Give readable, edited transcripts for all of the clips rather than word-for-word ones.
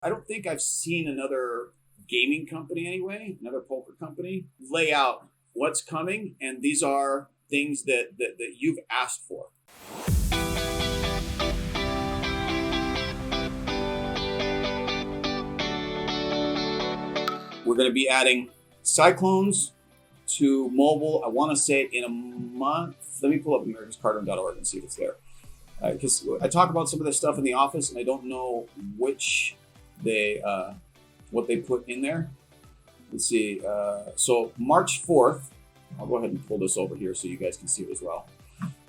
I don't think I've seen another gaming company anyway, another poker company, lay out what's coming, and these are things that you've asked for. We're going to be adding cyclones to mobile. I want to say in a month. Let me pull up americascardroom.org and see if it's there. Because I talk about some of this stuff in the office, and I don't know which what they put in there. Let's see. So March 4th, I'll go ahead and pull this over here so you guys can see it as well.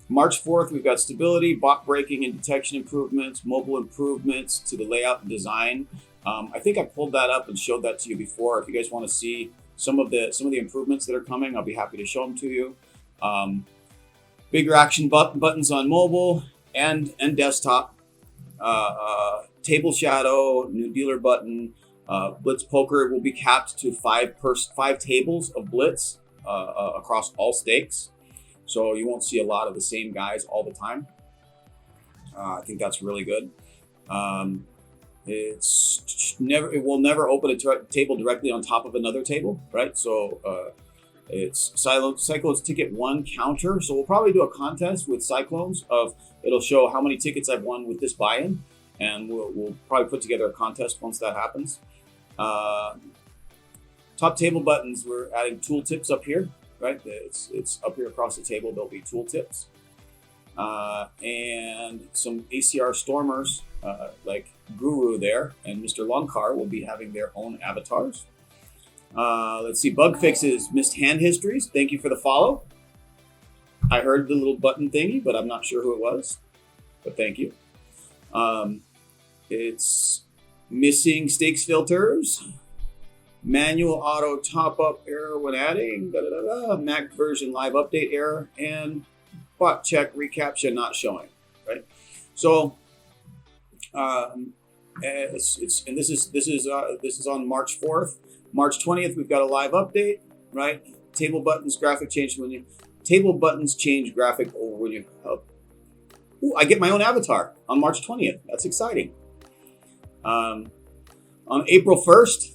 March 4th, we've got stability, bot breaking and detection improvements, mobile improvements to the layout and design. I think I pulled that up and showed that to you before. If you guys want to see some of the improvements that are coming, I'll be happy to show them to you. Bigger action buttons on mobile and desktop. Table shadow, new dealer button. Blitz poker will be capped to five tables of blitz across all stakes, so you won't see a lot of the same guys all the time. I think that's really good. It will never open a table directly on top of another table, right? So it's Cyclones ticket 1 counter. So we'll probably do a contest with Cyclones it'll show how many tickets I've won with this buy-in, and we'll probably put together a contest once that happens. Top table buttons, we're adding tooltips up here, right? It's up here across the table. There'll be tooltips, and some ACR stormers like Guru there and Mr. Longcar will be having their own avatars. Let's see, bug fixes, missed hand histories. Thank you for the follow. I heard the little button thingy, but I'm not sure who it was. But thank you. It's missing stakes filters, manual auto top-up error when adding, Mac version live update error, and bot check reCAPTCHA not showing. Right. So, this is on March 4th. March 20th, we've got a live update. Right. Table buttons graphic change when you. Table buttons change graphic over when you. Ooh, I get my own avatar on March 20th. That's exciting. On April 1st.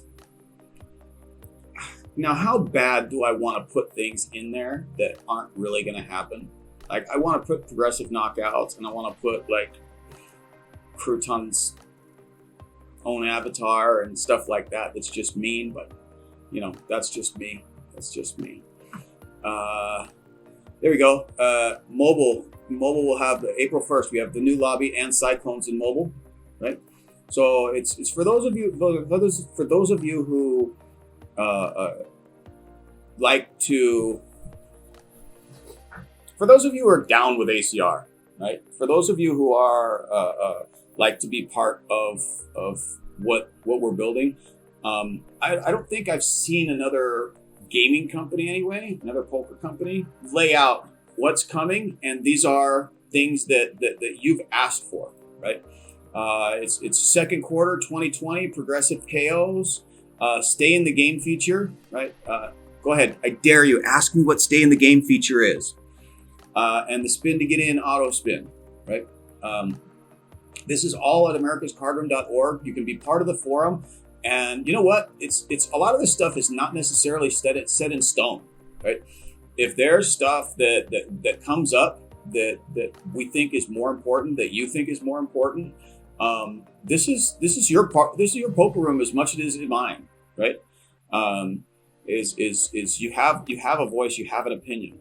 Now, how bad do I want to put things in there that aren't really going to happen? Like, I want to put progressive knockouts, and I want to put like Crouton's own avatar and stuff like that. That's just mean, but that's just me. That's just me. There we go. Mobile will have the April 1st. We have the new lobby and Cyclones in mobile, right? So it's for those of you who like to. For those of you who are down with ACR, right? For those of you who are like to be part of what we're building, I don't think I've seen another gaming company anyway, another poker company, lay out what's coming, and these are things that you've asked for, right? It's second quarter 2020, progressive KOs, stay in the game feature, right? Go ahead, I dare you, ask me what stay in the game feature is. And the spin to get in, auto spin, right? This is all at americascardroom.org. You can be part of the forum. And you know what? It's a lot of this stuff is not necessarily set in stone, right? If there's stuff that comes up that we think is more important, that you think is more important, this is your part. This is your poker room as much as it is mine, right? Is you have a voice, you have an opinion.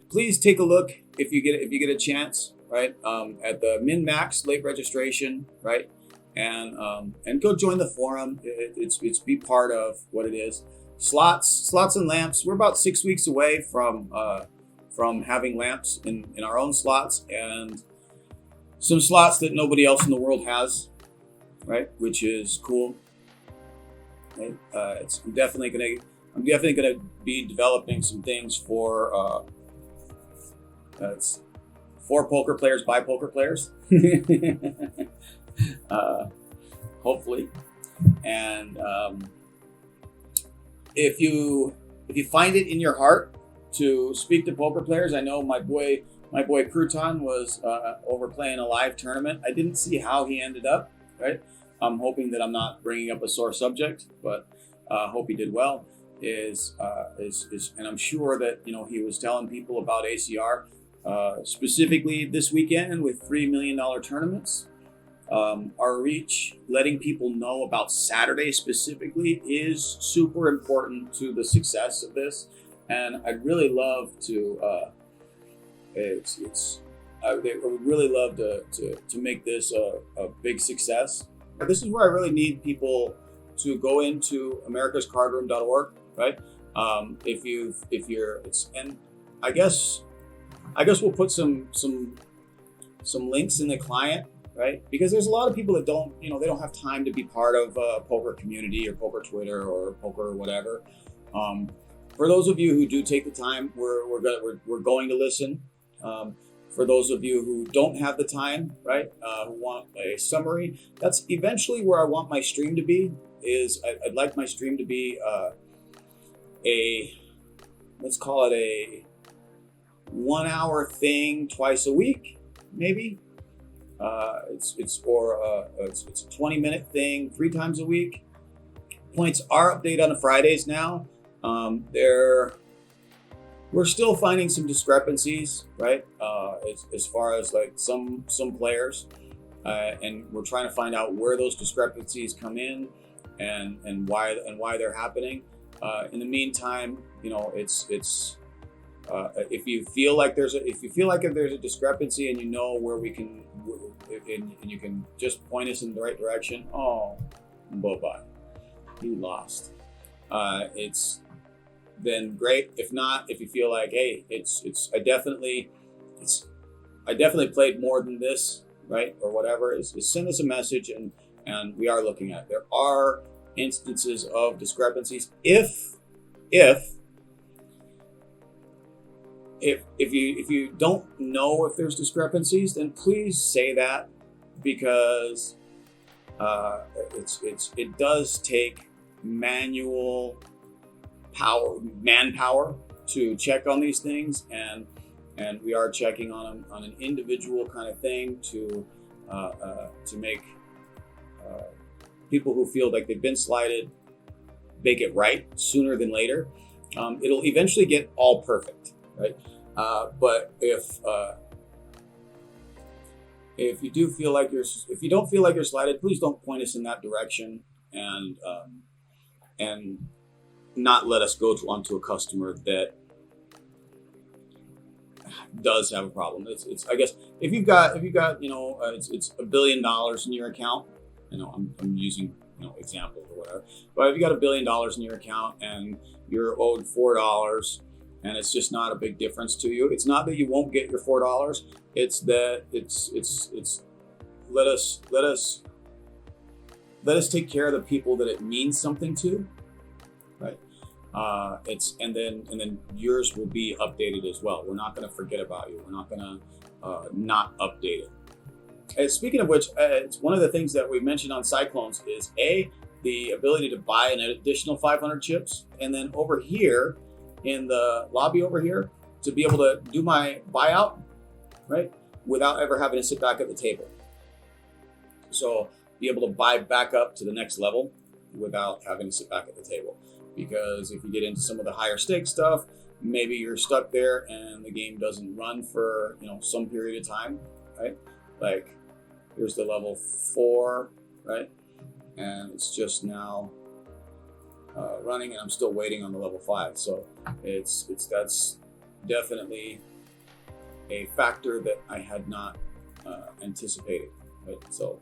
Please take a look if you get a chance, right? At the min max late registration, right? And go join the forum. It's be part of what it is. Slots and lamps. We're about 6 weeks away from having lamps in our own slots and some slots that nobody else in the world has, right? Which is cool. Right? I'm definitely gonna be developing some things for poker players by poker players. Hopefully, and if you find it in your heart to speak to poker players, I know my boy Crouton was over playing a live tournament. I didn't see how he ended up, right? I'm hoping that I'm not bringing up a sore subject, but hope he did well. Is and I'm sure that he was telling people about ACR specifically this weekend with $3 million tournaments. Our reach, letting people know about Saturday specifically, is super important to the success of this, and I'd really love to. I would really love to make this a big success. This is where I really need people to go into americascardroom.org, right? If you're, and I guess we'll put some links in the client, right? Because there's a lot of people that don't, they don't have time to be part of a poker community or poker Twitter or poker or whatever. For those of you who do take the time, we're going to listen. For those of you who don't have the time, right, who want a summary, that's eventually where I want my stream to be. I'd like my stream to be let's call it a 1 hour thing twice a week, maybe. It's a 20-minute thing 3 times a week. Points are updated on Fridays now. We're still finding some discrepancies, right? As far as like some players, and we're trying to find out where those discrepancies come in and why they're happening. In the meantime, it's if you feel like there's a discrepancy and where we can, and you can just point us in the right direction. Oh, bye-bye, you lost. It's then great. If not, if you feel like, hey, I definitely played more than this, right, or whatever, is send us a message, and we are looking at it. There are instances of discrepancies. If you don't know if there's discrepancies, then please say that, because it does take manpower to check on these things, and we are checking on an individual kind of thing to make people who feel like they've been slighted make it right sooner than later. It'll eventually get all perfect, right? But if you don't feel like you're slighted, please don't point us in that direction, and not let us go onto a customer that does have a problem. It's I guess if you've got it's $1 billion in your account. I'm using examples or whatever. But if you got $1 billion in your account and you're owed $4, and it's just not a big difference to you, it's not that you won't get your $4. It's that it's let us take care of the people that it means something to, right? And then yours will be updated as well. We're not going to forget about you. We're not going to not update it. And speaking of which, it's one of the things that we mentioned on Cyclones is the ability to buy an additional 500 chips, and then over here in the lobby over here to be able to do my buyout, right, without ever having to sit back at the table. So be able to buy back up to the next level without having to sit back at the table. Because if you get into some of the higher stake stuff, maybe you're stuck there and the game doesn't run for some period of time, right? Like here's the level 4, right? And it's just now running, and I'm still waiting on the level 5. So that's definitely a factor that I had not anticipated, right? So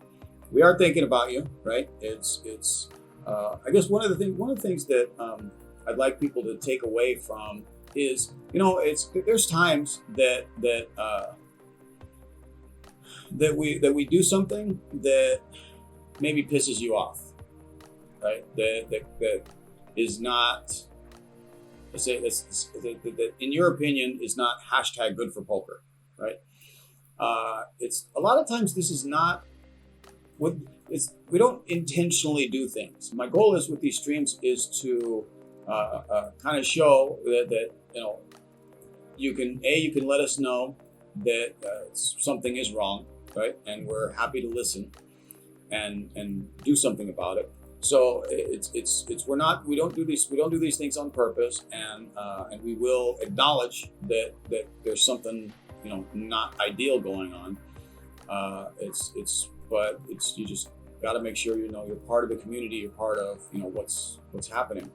we are thinking about you, right? I guess one of the things that I'd like people to take away from is, there's times that we do something that maybe pisses you off, right? That is not, let's say, that in your opinion is not hashtag good for poker, right? It's a lot of times this is not what is. We don't intentionally do things. My goal is with these streams is to kind of show that you can let us know that something is wrong, right? And we're happy to listen. and do something about it. So we don't do these things on purpose, and we will acknowledge that there's something not ideal going on. But you just got to make sure you're part of the community, you're part of what's happening.